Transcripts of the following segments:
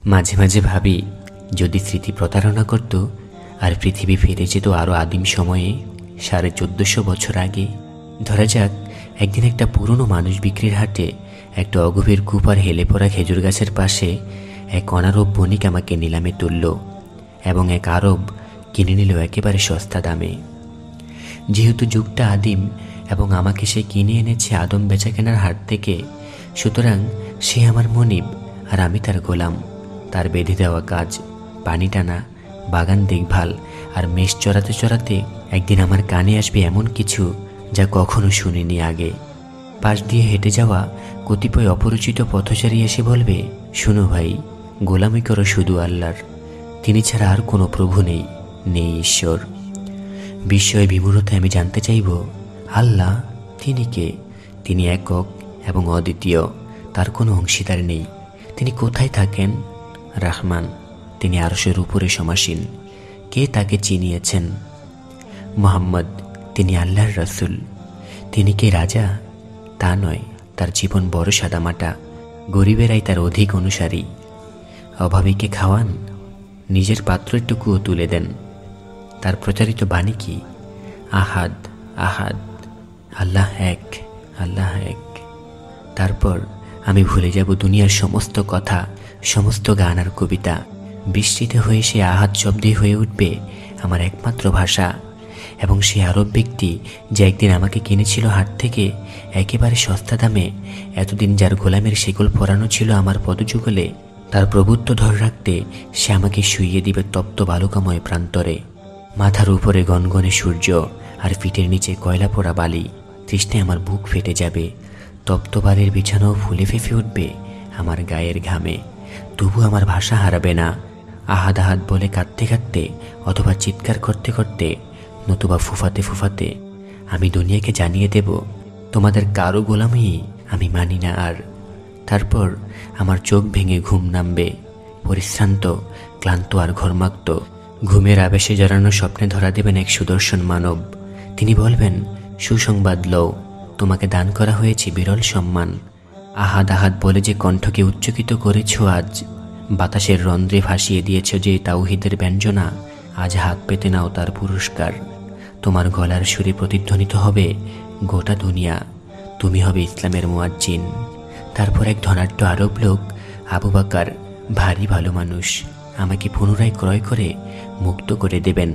মাঝে মাঝে ভাবি, যদি স্মৃতি প্রতারণা করত আর পৃথিবী ফিরে যেত আরও আদিম সময়ে, 1450 বছর আগে। ধরা যাক, একদিন একটা পুরনো মানুষ বিক্রির হাটে একটা অগভীর কূপার হেলে পড়া খেজুর গাছের পাশে এক অনারব বণিক আমাকে নিলামে তুলল এবং এক আরব কিনে নিল একেবারে সস্তা দামে। যেহেতু যুগটা আদিম এবং আমাকে সে কিনে এনেছে আদম বেচাকেনার হাট থেকে, সুতরাং সে আমার মনিব আর আমি তার গোলাম। তার বেঁধে দেওয়া কাজ, পানি টানা, বাগান দেখভাল আর মেষ চড়াতে চড়াতে একদিন আমার কানে আসবে এমন কিছু যা কখনো শুনিনি আগে। পাশ দিয়ে হেঁটে যাওয়া কতিপয় অপরিচিত পথচারী এসে বলবে, শুনো ভাই, গোলামি করো শুধু আল্লাহর, তিনি ছাড়া আর কোনো প্রভু নেই, নেই ঈশ্বর। বিস্ময় বিমূঢ়তায় আমি জানতে চাইব, আল্লাহ তিনি কে? তিনি একক এবং অদ্বিতীয়, তার কোনো অংশীদার নেই। তিনি কোথায় থাকেন? রহমান, তিনি আরশের উপরে সমাসীন। কে তাকে চিনিয়েছেন? মুহাম্মদ, তিনি আল্লাহর রাসূল। তিনি কি রাজা? তা নয়, তার জীবন বড় সাদামাটা, গরিবেরাই তার অধিক অনুসারী। অভাবীকে খাওয়ান, নিজের পাত্রটুকুও তুলে দেন। তার প্রচারিত বাণী কি? আহাদ আহাদ, আল্লাহ এক, আল্লাহ এক। তারপর আমি ভুলে যাব দুনিয়ার সমস্ত কথা, সমস্ত গান আর কবিতা। বিস্মিত হয়ে সে আহাদ শব্দে হয়ে উঠবে আমার একমাত্র ভাষা। এবং সে আরব ব্যক্তি যে একদিন আমাকে কিনেছিল হাট থেকে একেবারে সস্তা দামে, এতদিন যার গোলামের শিকল পরানো ছিল আমার পদযুগলে, তার প্রভুত্ব ধরে রাখতে সে আমাকে শুইয়ে দিবে তপ্ত বালুকাময় প্রান্তরে। মাথার উপরে গনগনে সূর্য আর পিঠের নিচে কয়লা পোড়া বালি। তৃষ্ণায় আমার বুক ফেটে যাবে। তপ্ত বালির বিছানাও ফুলে ফেঁপে উঠবে আমার গায়ের ঘামে। তবু আমার ভাষা হারাবে না। আহাদ আহাদ বলে কাঁদতে কাঁদতে, অথবা চিৎকার করতে করতে, নতুবা ফুফাতে ফুফাতে আমি দুনিয়াকে জানিয়ে দেব, তোমাদের কারো গোলামি আমি মানি না আর। তারপর আমার চোখ ভেঙে ঘুম নামবে, পরিশ্রান্ত, ক্লান্ত আর ঘর্মাক্ত। ঘুমের আবেশে জড়ানো স্বপ্নে ধরা দেবেন এক সুদর্শন মানব। তিনি বলবেন, সুসংবাদ লও, তোমাকে দান করা হয়েছে বিরল সম্মান। আহাদ আহাদ বলে যে কণ্ঠকে উচ্চকিত করেছ আজ, বাতাসের রন্ধ্রে ভাসিয়ে দিয়েছ যে তাওহীদের ব্যঞ্জনা, আজ হাত পেতে নাও তার পুরস্কার। তোমার গলার সুরে প্রতিধ্বনিত হবে গোটা দুনিয়া, তুমি হবে ইসলামের মুয়াজ্জিন। তারপর এক ধনাঢ্য আরব লোক, আবু বকর, ভারী ভালো মানুষ, আমাকে পুনরায় ক্রয় করে মুক্ত করে দেবেন।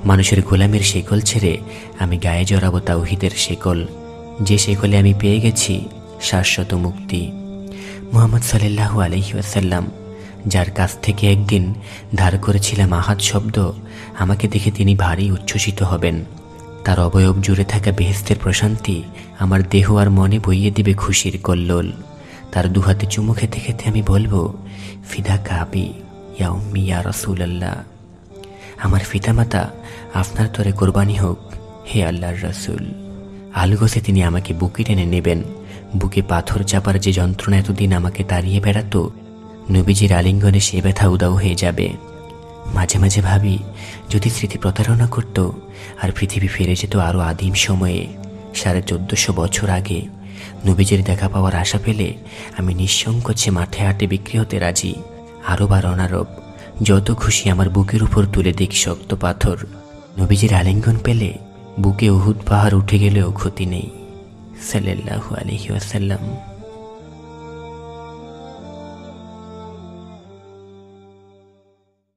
মানুষের গোলামের শেকল ছেড়ে আমি গায়ে জড়াবো তাওহীদের শেকল, যে শেকলে আমি পেয়ে গেছি শাশ্বত মুক্তি। মুহাম্মদ সাল্লাল্লাহু আলাইহি ওয়াসাল্লাম, যার কাছ থেকে একদিন ধার করেছিলাম আহাদ শব্দ, আমাকে দেখে তিনি ভারী উচ্ছ্বসিত হবেন। তার অবয়ব জুড়ে থাকা বেহেশতের প্রশান্তি আমার দেহ আর মনে বইয়ে দিবে খুশির কল্লোল। তার দুহাতে চুমু খেতে খেতে আমি বলবো, ফিদা কাবি ইয়া উম্মি ইয়া রাসূলুল্লাহ, আমার পিতামাতা আপনার তরে কোরবানি হোক হে আল্লাহর রাসূল। আলগোসে তিনি আমাকে বুকে টেনে নেবেন। বুকে পাথর চাপার যে যন্ত্রণা এতদিন আমাকে তাড়িয়ে বেড়াতো, নবীজির আলিঙ্গনে সে ব্যথা উদাও হয়ে যাবে। মাঝে মাঝে ভাবি, যদি স্মৃতি প্রতারণা করত আর পৃথিবী ফিরে যেত আরও আদিম সময়ে, 1450 বছর আগে, নবীজির দেখা পাওয়ার আশা পেলে আমি নিঃসংকোচে মাঠে হাটে বিক্রি হতে রাজি। আরব আর অনারব, যত খুশি আমার বুকের উপর তুলে দিক শক্ত পাথর। নবীজির আলিঙ্গন পেলে বুকে উহুদ পাহাড় উঠে গেলেও ক্ষতি নেই। সাল্লাল্লাহু আলাইহি ওয়াসাল্লাম।